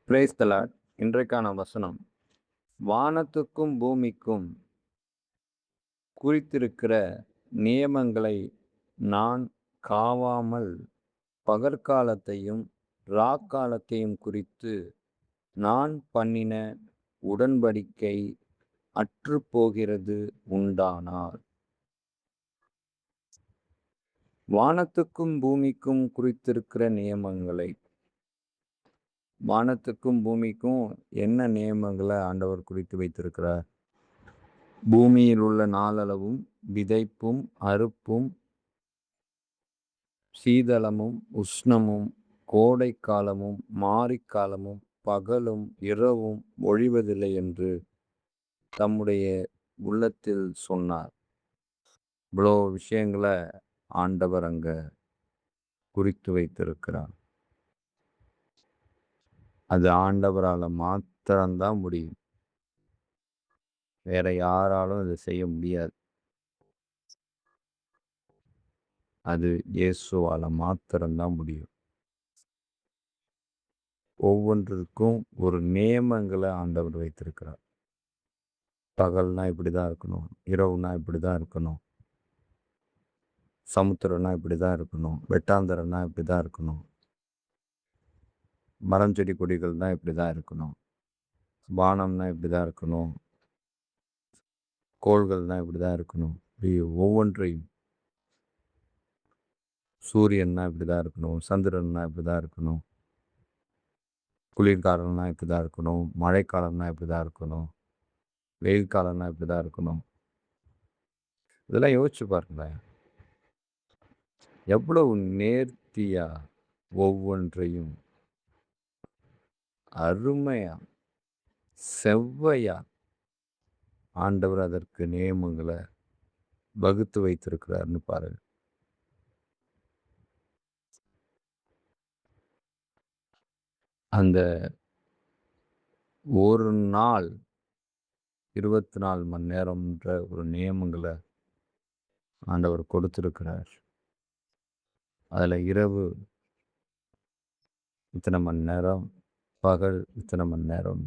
Praise the Lord. இன்றைக்கான வசனம், வானத்துக்கும் பூமிக்கும் குறித்திருக்கிற நியமங்களை நான் காவாமல் பகற்காலத்தையும் ராக்காலத்தையும் குறித்து நான் பண்ணின உடன்படிக்கை அற்றுப்போகிறது உண்டானால். வானத்துக்கும் பூமிக்கும் குறித்திருக்கிற நியமங்களை, வானத்துக்கும் பூமிக்கும் என்ன நியமங்களை ஆண்டவர் குறித்து வைத்திருக்கிறார்? பூமியில் உள்ள நாளளவும் விதைப்பும் அறுப்பும் சீதளமும் உஷ்ணமும் கோடை காலமும் மாரிக்காலமும் பகலும் இரவும் ஒழிவதில்லை என்று தம்முடைய உள்ளத்தில் சொன்னார். இவ்வளோ விஷயங்களை ஆண்டவர் அங்க குறித்து வைத்திருக்கிறார். அது ஆண்டவரால் மாத்திரம்தான் முடியும். வேற யாராலும் அதை செய்ய முடியாது. அது இயேசுவால மாத்திரம்தான் முடியும். ஒவ்வொன்றுக்கும் ஒரு நியமங்களை ஆண்டவர் வைத்திருக்கிறார். பகல்னா இப்படிதான் இருக்கணும், இரவுனா இப்படிதான் இருக்கணும், சமுத்திரம்னா இப்படிதான் இருக்கணும், வெட்டாந்தரம்னா இப்படிதான் இருக்கணும், மரம் செடி கொடிகள்னா இப்படிதான் இருக்கணும், வானம்னா இப்படிதான் இருக்கணும், கோள்கள்னா இப்படிதான் இருக்கணும். ஒவ்வொன்றையும், சூரியன்னா இப்படிதான் இருக்கணும், சந்திரன்னா இப்படிதான் இருக்கணும், குளிர்காலம்னா இப்படிதான் இருக்கணும், மழைக்காலம்னா இப்படிதான் இருக்கணும், வெயில் காலம்னா இப்படிதான் இருக்கணும். இதெல்லாம் யோசிச்சு பாருங்களேன். எவ்வளவு நேர்த்தியா ஒவ்வொன்றையும் அருமையா செவ்வையா ஆண்டவர் அதற்கு நியமங்களை வகுத்து வைத்திருக்கிறார்னு பாருங்க. அந்த ஒரு நாள் 24 மணி நேரம்ன்ற ஒரு நியமங்களை ஆண்டவர் கொடுத்திருக்கிறார். அதுல இரவு இத்தனை மணி நேரம், பகல் இத்தனை மணி நேரம்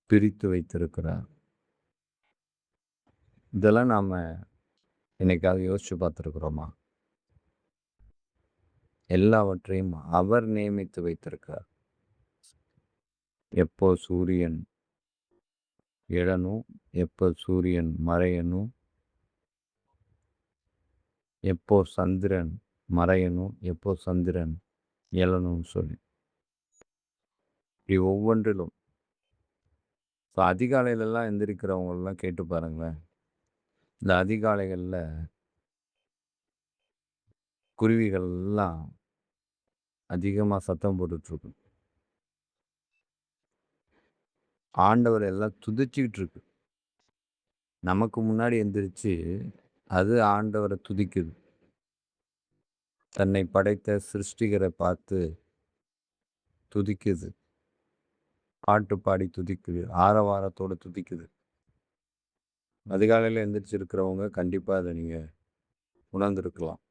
பிரித்து வைத்திருக்கிறார். இதெல்லாம் நாம என்னைக்காவது யோசிச்சு பார்த்துருக்குறோமா? எல்லாவற்றையும் அவர் நியமித்து வைத்திருக்கிறார். எப்போ சூரியன் எழணும், எப்போ சூரியன் மறையணும், எப்போ சந்திரன் மறையணும், எப்போ சந்திரன் எழணும்னு சொல்லி, இப்படி ஒவ்வொன்றிலும். இப்போ அதிகாலையிலலாம் எந்திரிக்கிறவங்களெல்லாம் கேட்டு பாருங்களேன். இந்த அதிகாலைகளில் குருவிகள் எல்லாம் அதிகமாக சத்தம் போட்டுட்ருக்கு. ஆண்டவர் எல்லாம் துதிச்சுக்கிட்டு இருக்கு. நமக்கு முன்னாடி எந்திரிச்சு அது ஆண்டவரை துதிக்குது. தன்னை படைத்த சிருஷ்டிகரை பார்த்து துதிக்குது, பாட்டு பாடி துதிக்குது, ஆரவாரத்தோடு துதிக்குது. அதிகாலையில் எந்திரிச்சிருக்கிறவங்க கண்டிப்பாக அதை நீங்கள் உணர்ந்திருக்கலாம்.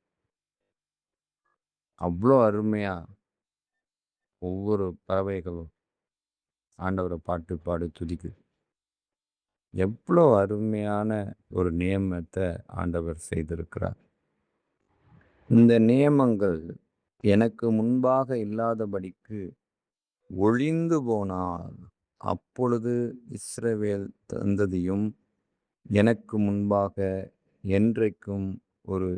அவ்வளோ அருமையாக ஒவ்வொரு பறவைகளும் ஆண்டவரை பாட்டு பாடி துதிக்குது. எவ்வளோ அருமையான ஒரு நியமத்தை ஆண்டவர் செய்திருக்கிறார். இந்த நியமங்கள் எனக்கு முன்பாக இல்லாதபடிக்கு ஒழிந்து போனால் அப்பொழுது இஸ்ரவேல் சந்ததியும் எனக்கு முன்பாக என்றைக்கும் ஒரு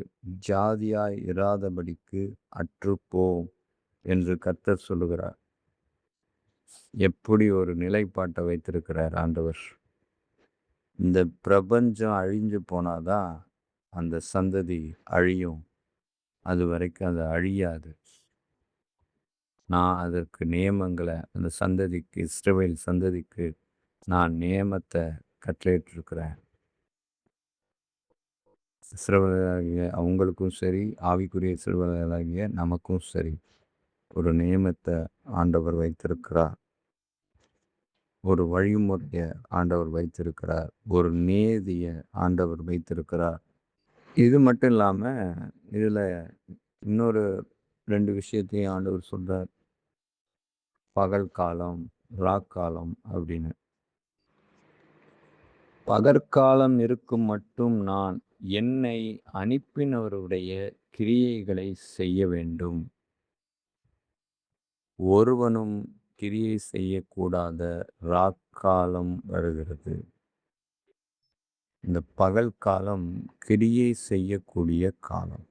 ஜாதியாய் இராதபடிக்கு அற்றுப்போம் என்று கர்த்தர் சொல்லுகிறார். எப்படி ஒரு நிலைப்பாட்டை வைத்திருக்கிறார் ஆண்டவர். இந்த பிரபஞ்சம் அழிஞ்சு போனாதான் அந்த சந்ததி அழியும். அது வரைக்கும் அது அழியாது. நான் அதற்கு நியமங்களை அந்த சந்ததிக்கு, இஸ்ரவேல் சந்ததிக்கு நான் நியமத்தை கட்டளையிட்டிருக்கிறேன். இஸ்ரவேலராகிய அவங்களுக்கும் சரி, ஆவிக்குரிய இஸ்ரவேலராகிய நமக்கும் சரி, ஒரு நியமத்தை ஆண்டவர் வைத்திருக்கிறார். ஒரு வழிமுறையை ஆண்டவர் வைத்திருக்கிறார். ஒரு நீதியை ஆண்டவர் வைத்திருக்கிறார். இது மட்டும் இல்லாமல் இதில் இன்னொரு 2 விஷயத்தையும் ஆண்டவர் சொல்கிறார். பகல் காலம், ராக்காலம் அப்படின்னு. பகற்காலம் இருக்கும் மட்டும் நான் என்னை அனுப்பினவருடைய கிரியைகளை செய்ய வேண்டும். ஒருவனும் கிரியை செய்யக்கூடாத ராக்காலம் வருகிறது. இந்த பகல் காலம் கிரியை செய்யக்கூடிய காலம்.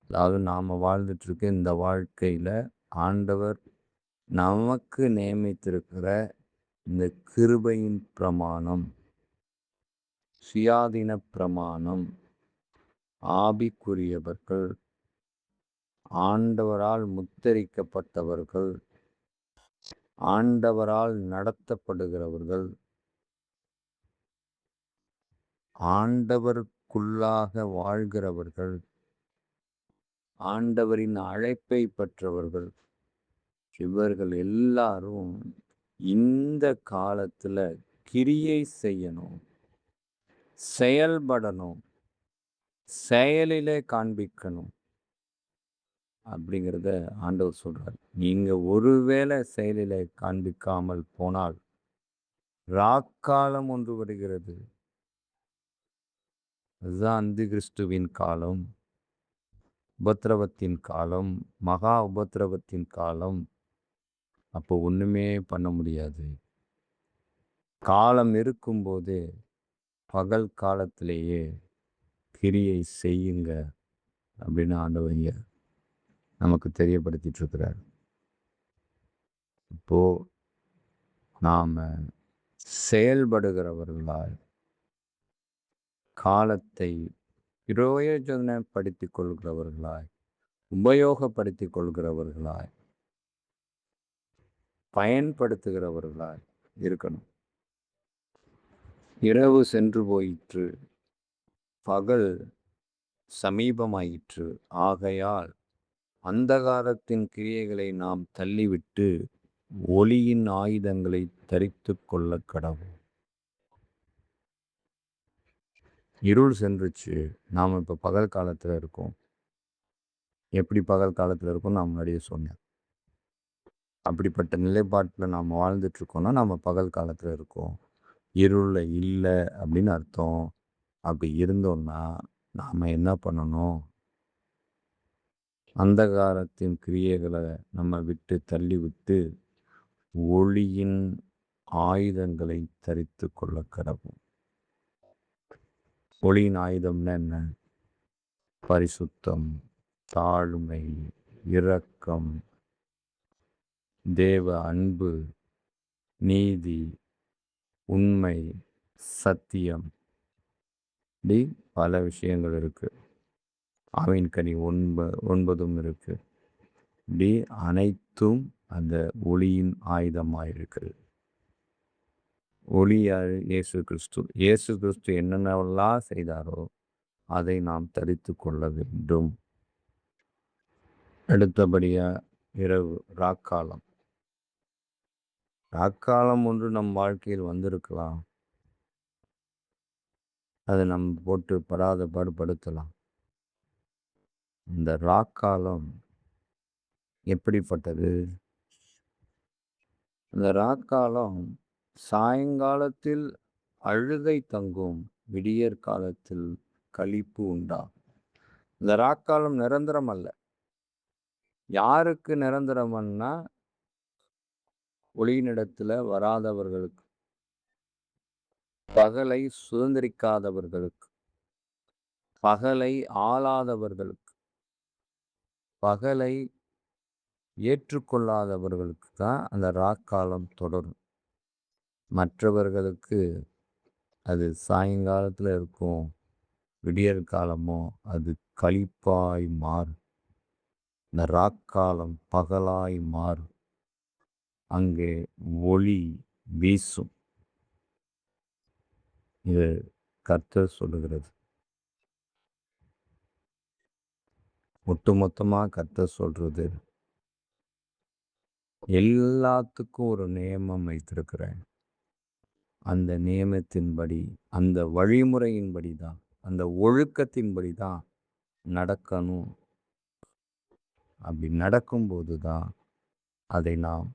அதாவது நாம வாழ்ந்துட்டு இருக்க இந்த வாழ்க்கையில ஆண்டவர் நமக்கு நியமித்திருக்கிற இந்த கிருபையின் பிரமாணம், சுயாதீன பிரமாணம், ஆவிக்குரியவர்கள், ஆண்டவரால் முத்தரிக்கப்பட்டவர்கள், ஆண்டவரால் நடத்தப்படுகிறவர்கள், ஆண்டவருக்குள்ளாக வாழ்கிறவர்கள், ஆண்டவரின் அழைப்பை பெற்றவர்கள், இவர்கள் எல்லாரும் இந்த காலத்துல கிரியை செய்யணும், செயல்படணும், செயலிலே காண்பிக்கணும் அப்படிங்கிறத ஆண்டவர் சொல்றார். நீங்க ஒருவேளை செயலிலே காண்பிக்காமல் போனால் ராக்காலம் ஒன்று வருகிறது. அதுதான் அந்தி கிறிஸ்துவின் காலம், உபத்திரவத்தின் காலம், மகா உபத்திரவத்தின் காலம். அப்போ ஒண்ணுமே பண்ண முடியாது. காலம் இருக்கும்போது பகல் காலத்திலேயே கிரியை செய்யுங்க அப்படின்னு ஆண்டவர் நமக்கு தெரியப்படுத்திட்டு இருக்கிறார். இப்போ நாம செயல்படுகிறவர்களாய் காலத்தை பிரயோஜனப்படுத்திக் கொள்கிறவர்களாய், உபயோகப்படுத்திக் கொள்கிறவர்களாய், பயன்படுத்துகிறவர்களாய் இருக்கணும். இரவு சென்று போயிற்று, பகல் சமீபமாயிற்று. ஆகையால் அந்தகாரத்தின் கிரியைகளை நாம் தள்ளிவிட்டு ஒளியின் ஆயுதங்களை தரித்து கொள்ள கடவோம். இருள் சென்றுச்சு, நாம் இப்போ பகல் காலத்தில் இருக்கோம். எப்படி பகல் காலத்தில் இருக்கோம் நான் முன்னாடியே சொன்னேன். அப்படிப்பட்ட நிலைப்பாட்டில் நாம் வாழ்ந்துட்டு இருக்கோம்னா நம்ம பகல் காலத்தில் இருக்கோம். இருளில் இல்லை அப்படின்னு அர்த்தம். அப்படி இருந்தோம்னா நாம் என்ன பண்ணணும்? அந்தகாரத்தின் கிரியைகளை நம்ம விட்டு தள்ளி விட்டு ஒளியின் ஆயுதங்களை தரித்து கொள்ள கடவும். ஒளியின் ஆயுதம்னா என்ன? பரிசுத்தம், தாழ்மை, இரக்கம், தேவ அன்பு, நீதி, உண்மை, சத்தியம், இப்படி பல விஷயங்கள் இருக்கு. ஆவின் கனி 9 இருக்கு. இப்படி அனைத்தும் அந்த ஒளியின் ஆயுதமாக இருக்குது. ஒளி இயேசு கிறிஸ்து. இயேசு கிறிஸ்து என்னென்னவெல்லாம் செய்தாரோ அதை நாம் தரித்து கொள்ள வேண்டும். அடுத்தபடியா இரவு, ராக்காலம். ராக்காலம் ஒன்று நம் வாழ்க்கையில் வந்திருக்கலாம். அதை நம்ம போட்டு படாத பாடுபடுத்தலாம். இந்த ராக்காலம் எப்படிப்பட்டது? இந்த ராக்காலம் சாயங்காலத்தில் அழுகை தங்கும், விடியற் காலத்தில் களிப்பு உண்டாகும். இந்த ராக்காலம் நிரந்தரம் அல்ல. யாருக்கு நிரந்தரம்னா ஒளியினிடத்துல வராதவர்களுக்கு, பகலை சுதந்திரிக்காதவர்களுக்கு, பகலை ஆளாதவர்களுக்கு, பகலை ஏற்றுக்கொள்ளாதவர்களுக்கு தான் அந்த ராக்காலம் தொடரும். மற்றவர்களுக்கு அது சாயங்காலத்தில் இருக்கும், விடியற் காலமோ அது களிப்பாய் மாறும். இந்த ராக்காலம் பகலாய் மாறும். அங்கே ஒளி வீசும். இது கர்த்தர் சொல்லுகிறது. ஒட்டுமொத்தமாக கர்த்தர் சொல்றது, எல்லாத்துக்கும் ஒரு நியமம் வைத்திருக்கிறேன். அந்த நியமத்தின்படி, அந்த வழிமுறையின்படி தான், அந்த ஒழுக்கத்தின்படி தான் நடக்கணும். அப்படி நடக்கும்போது தான் அதை நாம்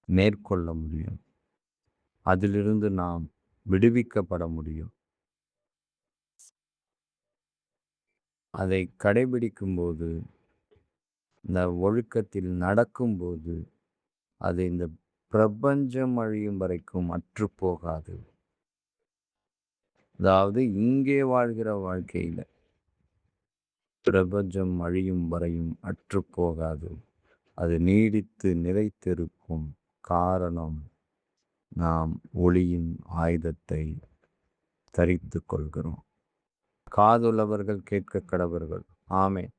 மேற்கொள்ள முடியும். அதிலிருந்து நாம் விடுவிக்கப்பட முடியும். அதை கடைபிடிக்கும்போது, இந்த ஒழுக்கத்தில் நடக்கும்போது, அது இந்த பிரபஞ்சம் அழியும் வரைக்கும் அற்றுப்போகாது. அதாவது இங்கே வாழ்கிற வாழ்க்கையில பிரபஞ்சம் அழியும் வரையும் அற்றுப்போகாது. அது நீடித்து நிலைத்திருக்கும். காரணம், நாம் ஒளியின் ஆயுதத்தை தரித்துக் கொள்கிறோம். காதுள்ளவர்கள் கேட்கக் கடவர்கள். ஆமென்.